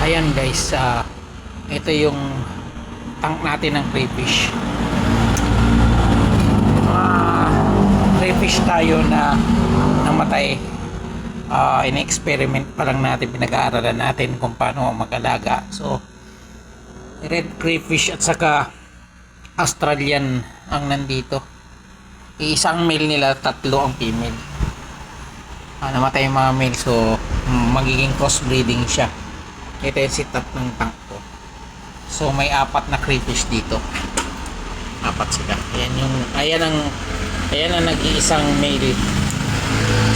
Ayan guys, ito yung tank natin ng crayfish. Crayfish tayo na namatay. In-experiment pa lang natin, pinag-aaralan natin kung paano mag-alaga. So red crayfish at saka Australian ang nandito. Isang male nila, tatlo ang female. Namatay yung mga male, so magiging crossbreeding siya. Ito yung setup ng tank ko. So may apat na crayfish dito. Apat sila. Ayan ang nag-iisang male.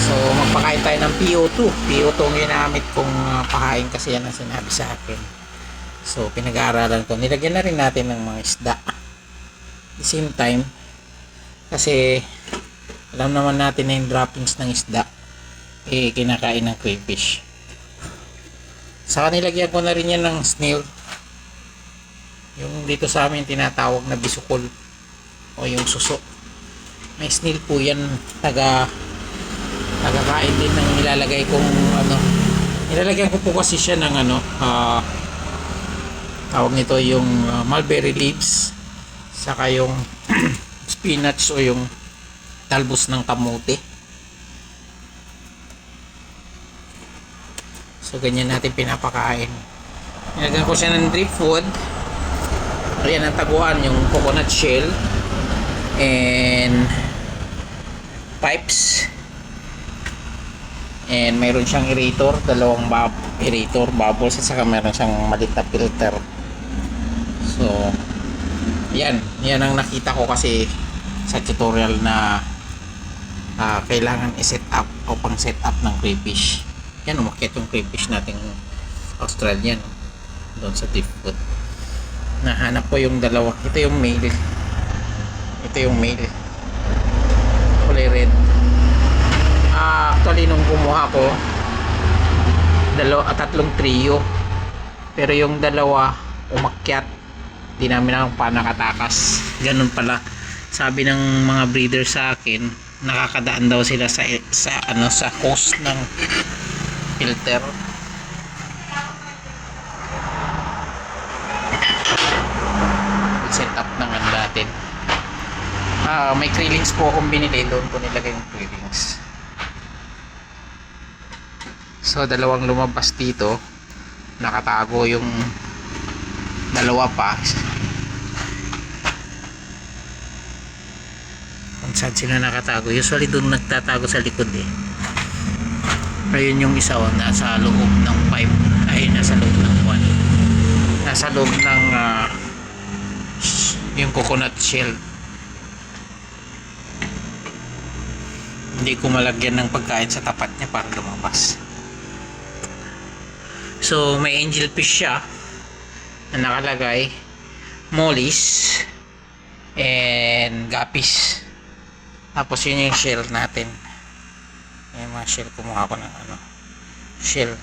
So magpakain tayo ng PO2. PO2 ang ginamit kong pakain kasi yan ang sinabi sa akin. So pinag-aaralan ko. Nilagyan na rin natin ng mga isda. At the same time, kasi alam naman natin na yung droppings ng isda kinakain ng crayfish. Saka nilagyan ko na rin yan ng snail. Yung dito sa amin tinatawag na bisukol o yung suso. May snail po yan, nagkakain din ng nilalagay kong nilalagyan ko po kasi siya ng tawag nito yung mulberry leaves, saka yung spinach o yung talbos ng kamote. So ganyan natin pinapakain. Nilagyan ko siya ng drip food. Ayan ang taguan, yung coconut shell and pipes, and mayroon siyang aerator, dalawang aerator bubbles, at saka mayroon siyang maliit na filter. So yan ang nakita ko kasi sa tutorial na kailangan i-set up o pang set up ng crayfish. Yan, umakyat yung crayfish nating Australian doon sa deep food. Nahanap ko yung dalawa. Ito yung male, kulay red. Actually nung kumuha ko tatlong trio, pero yung dalawa umakyat, di namin alam pa nakatakas. Ganun pala, sabi ng mga breeder sa akin, nakakadaan daw sila sa coast ng filter. Set up ng natin. May krillings po akong binili, doon ko nilagay yung krillings. So dalawang lumabas dito, nakatago yung dalawa pa. Kung saan sila nakatago, usually doon nagtatago sa likod Ayun yung isa, nasa loob ng pipe, nasa loob ng nasa loob ng yung coconut shell. Hindi ko malagyan ng pagkain sa tapat niya para lumabas. So may angelfish siya na nakalagay, mollies and guppies. Tapos yun yung shell natin. Yung mga shell, kumuha ko ng shell.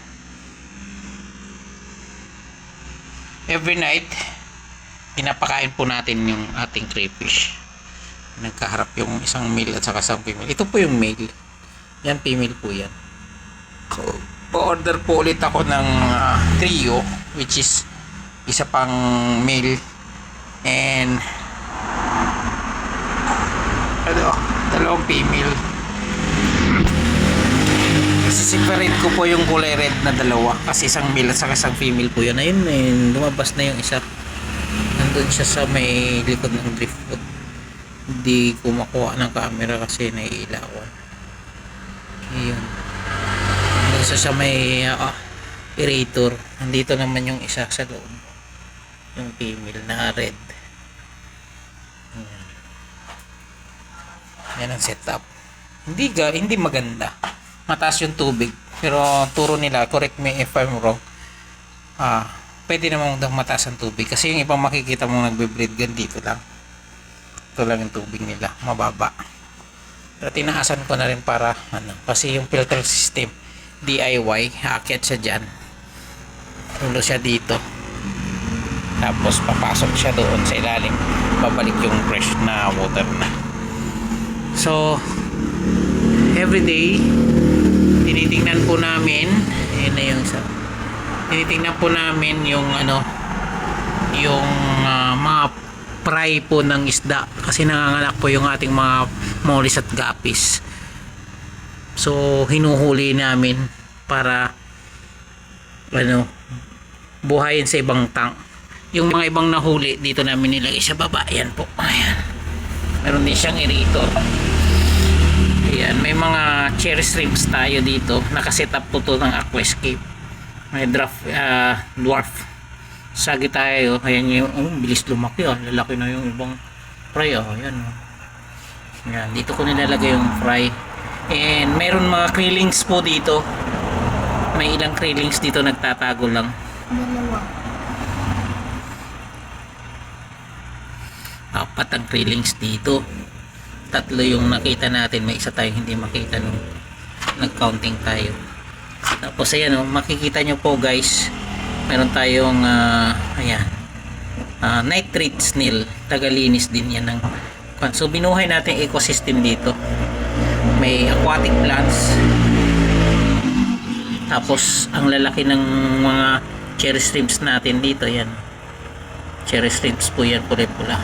Every night pinapakain po natin yung ating crayfish. Nagkaharap yung isang male at saka isang female. Ito po yung male, yan female po yan. So order po ulit ako ng trio, which is isa pang male and dalawang female. Separate ko po yung kulay red na dalawa kasi isang male at saka isang female po yan. Ayun, lumabas na yung isa, nandun siya sa may likod ng driftwood. Hindi ko makuha ng camera kasi naiilawan. Ayun, nandun siya sa may aerator. Nandito naman yung isa sa loob, yung female na red. Yan ang setup. Hindi maganda, mataas yung tubig, pero turo nila, correct me if I'm wrong, pwede namang daw mataas ang tubig kasi yung ibang makikita mong nagbe-breed ganito lang. Ito lang yung tubig nila, mababa. Pero tinaasan ko na rin para kasi yung filter system DIY, aakyat siya dyan, tulo siya dito, tapos papasok siya doon sa ilalim, babalik yung fresh na water na. So everyday tinitingnan po namin. Ayun na yung isa. tinitingnan po namin yung ano, yung mga fry po ng isda kasi nanganganak po yung ating mga molis at gapis. So hinuhuli namin para ano, buhayin sa ibang tank. Yung mga ibang nahuli dito namin nilagay sa baba. Ayan po, ayan, meron din siyang aerator. Ayan, may mga cherry shrimps tayo dito. Nakaset up po to ng aquascape. May dwarf sagi tayo. Ayan yung bilis lumaki, lalaki na yung ibang fry. Ayan, ayan, dito ko nilalagay yung fry. And meron mga krillings po dito. May ilang krillings dito nagtatago lang. Apat ang krillings dito. Tatlo yung nakita natin. May isa tayong hindi makita nung nag-counting tayo. Tapos ayan, makikita nyo po guys, meron tayong ayan, nitrate snail. Tagalinis din yan ng, so binuhay natin ecosystem dito. May aquatic plants. Tapos ang lalaki ng mga cherry shrimps natin dito. Yan, cherry shrimps po yan, pula-pula.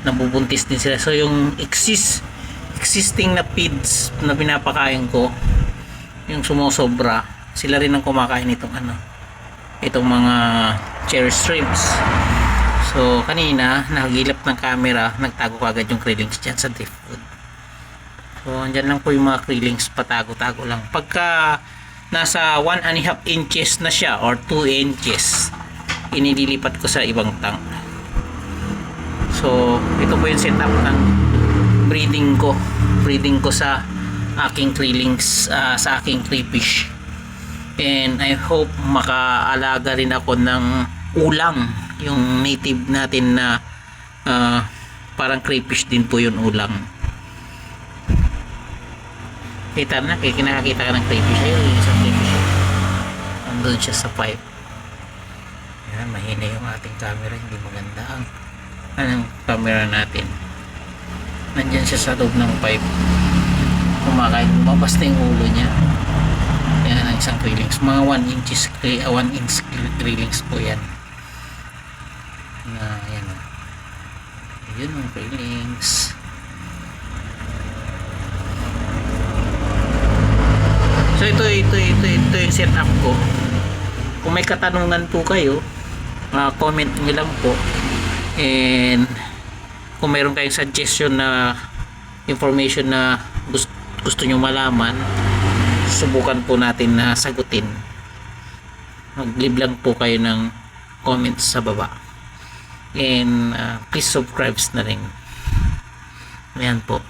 Nabubuntis din sila. So yung existing na feeds na pinapakain ko, yung sumusobra, sila rin ang kumakain itong ano, itong mga cherry shrimps. So kanina nakagilap ng camera, nagtago kagad yung krillings dyan sa driftwood. So andyan lang po yung mga krillings, patago-tago lang. Pagka nasa 1.5 inches na siya or 2 inches, inililipat ko sa ibang tank. So ito po yung setup ng breeding ko sa aking krillings, sa aking crayfish. And I hope makaalaga rin ako ng ulang, yung native natin na parang crayfish din po yun, ulang. Kita na, kinakakita ka ng crayfish. Ayun, isang crayfish. Andun siya sa pipe. Yan, mahina yung ating camera, hindi maganda ang anong camera natin. Nandyan siya sa loob ng pipe, kumakain, lumabas na yung ulo niya. Yan ang isang krillings, mga 1 inch krillings po yan. Yan, yun ang krillings. So ito yung setup ko. Kung may katanungan po kayo, comment nyo lang po. And kung mayroon kayong suggestion na information na gusto nyo malaman, subukan po natin na sagutin. Mag-leave lang po kayo ng comments sa baba. And please subscribe na rin. Ayan po.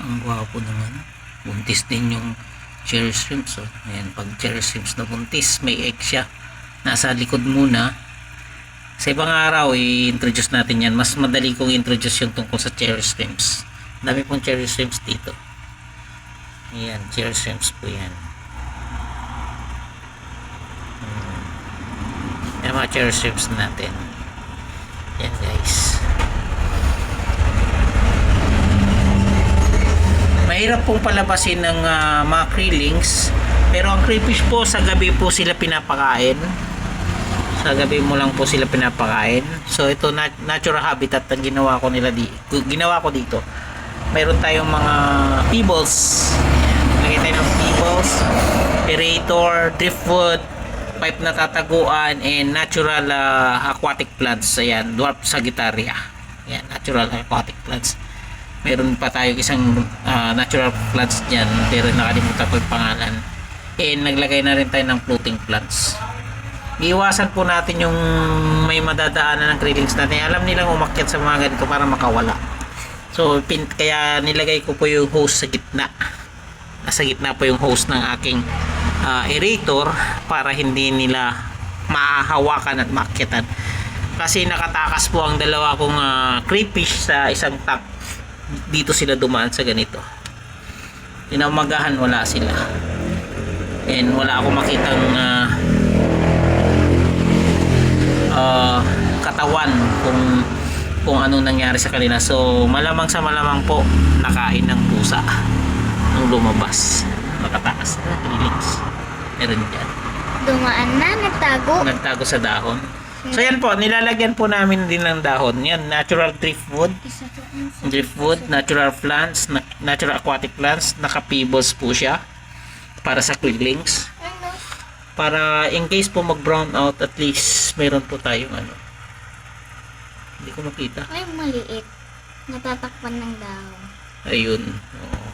Ang gwapo naman. Buntis din yung cherry shrimps. Ayan, pag cherry shrimps na buntis, may egg siya. Nasa likod muna. Sa ibang araw, i-introduce natin yan. Mas madali kong introduce yung tungkol sa cherry shrimps. Dami pong cherry shrimps dito. Ayan, cherry shrimps po yan. Yan mga cherry shrimps natin. Yan guys. Mahirap pong palabasin ng mga krillings, pero ang crayfish po sa gabi po sila pinapakain. Sa gabi mo lang po sila pinapakain. So ito natural habitat ang ginawa ko dito. Mayroon tayong mga pebbles. Nakita ng pebbles, aerator, driftwood, pipe na tataguan, and natural aquatic plants. Ayan, dwarf sagittaria. Ayan, natural aquatic plants. Meron pa tayo isang natural plants dyan, pero nakalimutan ko yung pangalan. And naglagay na rin tayo ng floating plants. Iiwasan po natin yung may madadaanan ng krillings natin. Alam nilang umakyat sa mga ganito para makawala. So kaya nilagay ko po yung hose sa gitna. Nasa gitna po yung hose ng aking aerator para hindi nila mahahawakan at maakyatan. Kasi nakatakas po ang dalawa kong crayfish sa isang tank. Dito sila dumaan sa ganito. Inamagahan wala sila. And wala akong makitang katawan kung kung anong nangyari sa kanila. So malamang sa malamang po nakain ng pusa nung lumabas, nakataas na feelings, meron dyan Dumaan na, nagtago sa dahon. So yan po, nilalagyan po namin din ng dahon. Yan, natural driftwood, natural plants, natural aquatic plants. Naka-pebbles po siya para sa quillings. Para in case po mag-brown out, at least meron po tayong ano. Hindi ko makita. Ay, maliit. Natatakpan ng dahon. Ayun. Oo.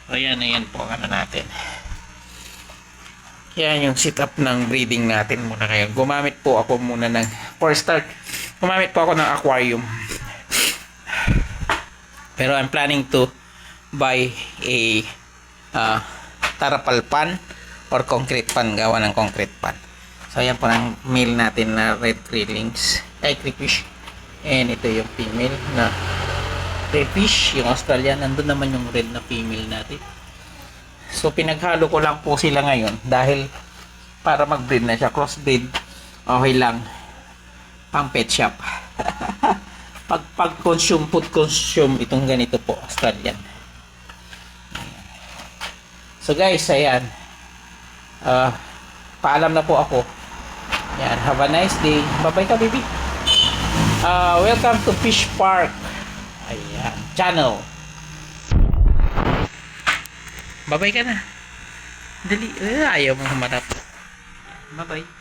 So, ayan po ang ano natin. Yan yung setup ng breeding natin muna kayo. Gumamit po ako muna ng, for start, gumamit po ako ng aquarium. Pero I'm planning to buy a tarapal pan or concrete pan, gawa ng concrete pan. So ayan po ang male natin na red crayfish, crayfish. And ito yung female na crayfish, yung Australian. Nandun naman yung red na female natin. So pinaghalo ko lang po sila ngayon dahil para mag-breed na siya, cross-breed, okay lang, pang pet shop. Food consume itong ganito po, Australian. So guys, ayan, paalam na po ako. Yan, have a nice day. Bye-bye ka, baby. Welcome to Fish Park. Ayan, channel. Bye-bye ka na. Dali. Ayaw mo humarap. Bye-bye.